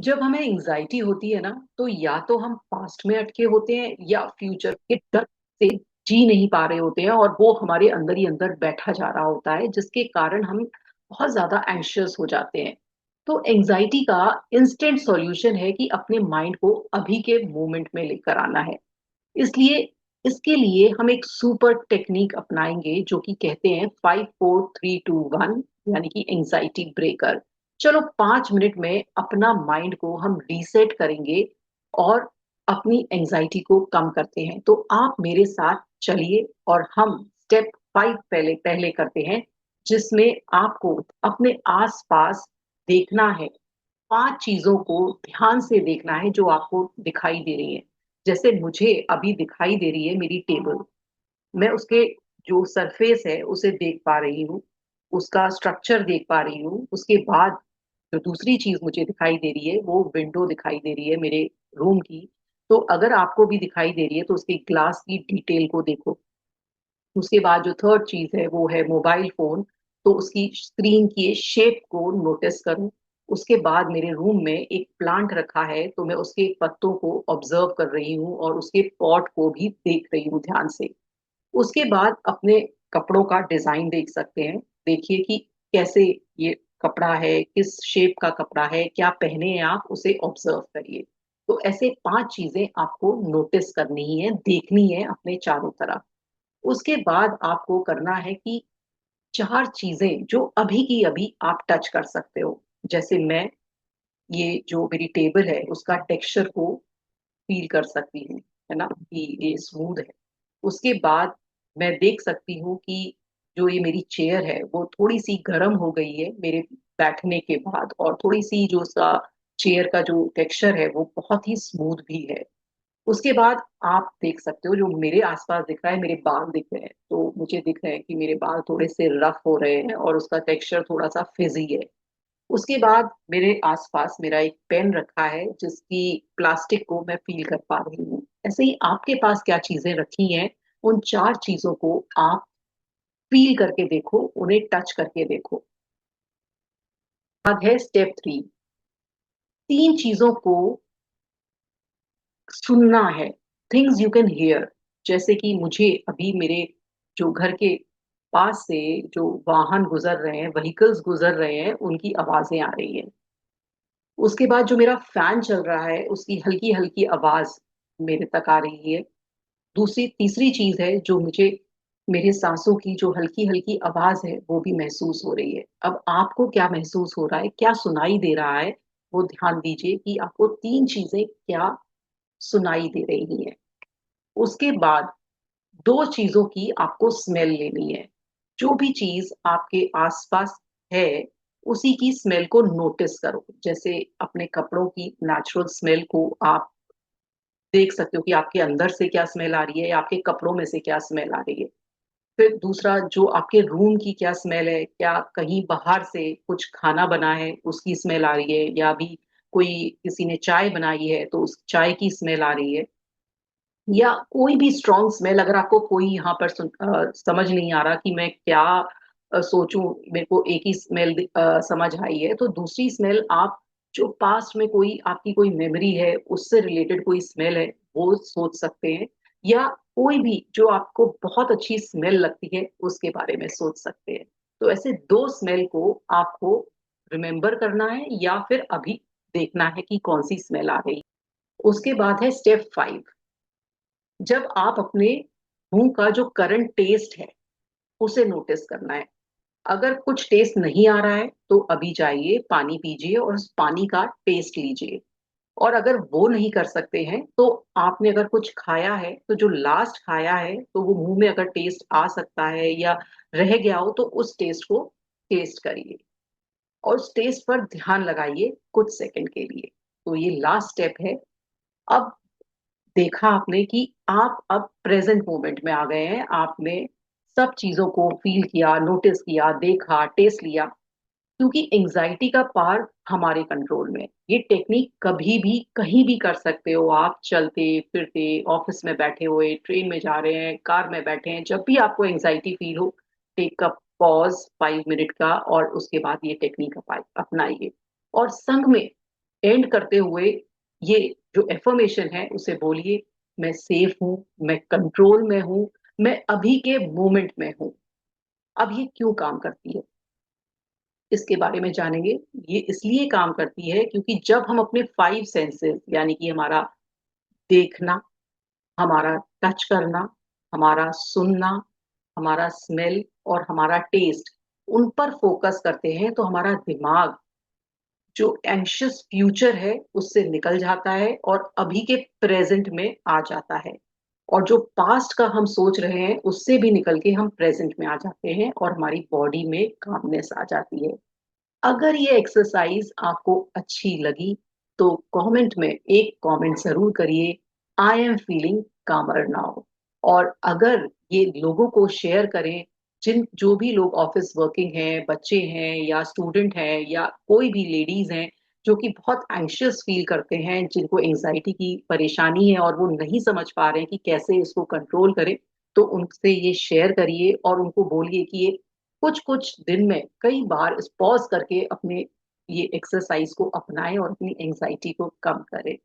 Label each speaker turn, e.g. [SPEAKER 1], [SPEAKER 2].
[SPEAKER 1] जब हमें एंजाइटी होती है ना, तो या तो हम पास्ट में अटके होते हैं या फ्यूचर के डर से जी नहीं पा रहे होते हैं, और वो हमारे अंदर ही अंदर बैठा जा रहा होता है, जिसके कारण हम बहुत ज्यादा एंशियस हो जाते हैं। तो एंजाइटी का इंस्टेंट सॉल्यूशन है कि अपने माइंड को अभी के मोमेंट में लेकर आना है। इसलिए इसके लिए हम एक सुपर टेक्निक अपनाएंगे जो कि कहते हैं 5 4 3 2 1, यानी कि एंजाइटी ब्रेकर। चलो 5 मिनट में अपना माइंड को हम रीसेट करेंगे और अपनी एंजाइटी को कम करते हैं। तो आप मेरे साथ चलिए और हम स्टेप 5 पहले पहले करते हैं, जिसमें आपको अपने आसपास देखना है। 5 चीजों को ध्यान से देखना है जो आपको दिखाई दे रही है। जैसे मुझे अभी दिखाई दे रही है मेरी टेबल। मैं उसके जो सरफेस है उसे देख पा रही हूँ, उसका स्ट्रक्चर देख पा रही हूँ। उसके बाद जो दूसरी चीज मुझे दिखाई दे रही है वो विंडो दिखाई दे रही है मेरे रूम की। तो अगर आपको भी दिखाई दे रही है तो उसके ग्लास की डिटेल को देखो। उसके बाद जो थर्ड चीज है वो है मोबाइल फोन। तो उसकी स्क्रीन की शेप को नोटिस करूं। उसके बाद मेरे रूम में एक प्लांट रखा है, तो मैं उसके पत्तों को ऑब्जर्व कर रही हूँ और उसके पॉट को भी देख रही हूँ ध्यान से। उसके बाद अपने कपड़ों का डिजाइन देख सकते हैं। देखिए कि कैसे ये कपड़ा है, किस शेप का कपड़ा है, क्या पहने हैं आप, उसे ऑब्जर्व करिए। तो ऐसे 5 चीजें आपको नोटिस करनी ही है, देखनी है अपने चारों तरफ। उसके बाद आपको करना है कि 4 चीजें जो अभी की अभी आप टच कर सकते हो। जैसे मैं ये जो मेरी टेबल है उसका टेक्सचर को फील कर सकती हूँ, है ना, कि ये स्मूथ है। उसके बाद मैं देख सकती हूँ कि जो ये मेरी चेयर है वो थोड़ी सी गर्म हो गई है मेरे बैठने के बाद, और थोड़ी सी जो उसका चेयर का जो टेक्सचर है वो बहुत ही स्मूथ भी है। उसके बाद आप देख सकते हो जो मेरे आसपास दिख रहा है, मेरे बाल दिख रहे हैं। तो मुझे दिख रहा है कि मेरे बाल थोड़े से रफ हो रहे हैं और उसका टेक्सचर थोड़ा सा फिजी है। उसके बाद मेरे आसपास मेरा एक पेन रखा है जिसकी प्लास्टिक को मैं फील कर पा रही हूँ। ऐसे ही आपके पास क्या चीजें रखी हैं, उन 4 चीजों को आप फील करके देखो, उन्हें टच करके देखो। अब है स्टेप 3। 3 चीजों को सुनना है, थिंग्स यू कैन हियर। जैसे कि मुझे अभी मेरे जो घर के पास से जो वाहन गुजर रहे हैं, व्हीकल्स गुजर रहे हैं, उनकी आवाजें आ रही हैं। उसके बाद जो मेरा फैन चल रहा है उसकी हल्की हल्की आवाज मेरे तक आ रही है। दूसरी तीसरी चीज है जो मुझे मेरे सांसों की जो हल्की हल्की आवाज है वो भी महसूस हो रही है। अब आपको क्या महसूस हो रहा है, क्या सुनाई दे रहा है, वो ध्यान दीजिए कि आपको 3 चीजें क्या सुनाई दे रही हैं। उसके बाद 2 चीजों की आपको स्मेल लेनी है। जो भी चीज आपके आसपास है उसी की स्मेल को नोटिस करो। जैसे अपने कपड़ों की नेचुरल स्मेल को आप देख सकते हो कि आपके अंदर से क्या स्मेल आ रही है या आपके कपड़ों में से क्या स्मेल आ रही है। फिर दूसरा, जो आपके रूम की क्या स्मेल है, क्या कहीं बाहर से कुछ खाना बना है उसकी स्मेल आ रही है, या अभी कोई किसी ने चाय बनाई है तो उस चाय की स्मेल आ रही है, या कोई भी स्ट्रॉन्ग स्मेल। अगर आपको कोई यहाँ पर समझ नहीं आ रहा कि मैं क्या सोचूं, मेरे को एक ही स्मेल समझ आई है, तो दूसरी स्मेल आप जो पास्ट में कोई आपकी कोई मेमोरी है उससे रिलेटेड कोई स्मेल है वो सोच सकते हैं। या कोई भी जो आपको बहुत अच्छी स्मेल लगती है उसके बारे में सोच सकते हैं। तो ऐसे 2 स्मेल को आपको रिमेम्बर करना है या फिर अभी देखना है कि कौन सी स्मेल आ रही है। उसके बाद है स्टेप 5। जब आप अपने मुंह का जो करंट टेस्ट है उसे नोटिस करना है। अगर कुछ टेस्ट नहीं आ रहा है तो अभी जाइए, पानी पीजिए और उस पानी का टेस्ट लीजिए। और अगर वो नहीं कर सकते हैं तो आपने अगर कुछ खाया है तो जो लास्ट खाया है तो वो मुंह में अगर टेस्ट आ सकता है या रह गया हो तो उस टेस्ट को टेस्ट करिए और उस टेस्ट पर ध्यान लगाइए कुछ सेकंड के लिए। तो ये लास्ट स्टेप है। अब देखा आपने कि आप अब प्रेजेंट मोमेंट में आ गए हैं, आपने सब चीजों को फील किया, नोटिस किया, देखा, टेस्ट लिया। क्योंकि एंजाइटी का पार हमारे कंट्रोल में है। ये टेक्निक कभी भी कहीं भी कर सकते हो आप, चलते फिरते, ऑफिस में बैठे हुए, ट्रेन में जा रहे हैं, कार में बैठे हैं, जब भी आपको एंजाइटी फील हो, टेक अ पॉज 5 मिनट का और उसके बाद ये टेक्निक अपनाइए। और संग में एंड करते हुए ये जो एफर्मेशन है उसे बोलिए, मैं सेफ हूं, मैं कंट्रोल में हूं, मैं अभी के मोमेंट में हूं। अब ये क्यों काम करती है, इसके बारे में जानेंगे। ये इसलिए काम करती है क्योंकि जब हम अपने फाइव सेंसेस यानी कि हमारा देखना, हमारा टच करना, हमारा सुनना, हमारा स्मेल और हमारा टेस्ट, उन पर फोकस करते हैं तो हमारा दिमाग जो एंशियस फ्यूचर है उससे निकल जाता है और अभी के प्रेजेंट में आ जाता है। और जो पास्ट का हम सोच रहे हैं उससे भी निकल के हम प्रेजेंट में आ जाते हैं और हमारी बॉडी में कामनेस आ जाती है। अगर ये एक्सरसाइज आपको अच्छी लगी तो कमेंट में एक कमेंट जरूर करिए, आई एम फीलिंग कामर नाउ। और अगर ये लोगों को शेयर करें, जिन जो भी लोग ऑफिस वर्किंग हैं, बच्चे हैं या स्टूडेंट हैं या कोई भी लेडीज हैं जो कि बहुत एंशियस फील करते हैं, जिनको एंजाइटी की परेशानी है और वो नहीं समझ पा रहे हैं कि कैसे इसको कंट्रोल करें, तो उनसे ये शेयर करिए और उनको बोलिए कि ये कुछ कुछ दिन में कई बार इस पॉज करके अपने ये एक्सरसाइज को अपनाएं और अपनी एंजाइटी को कम करें।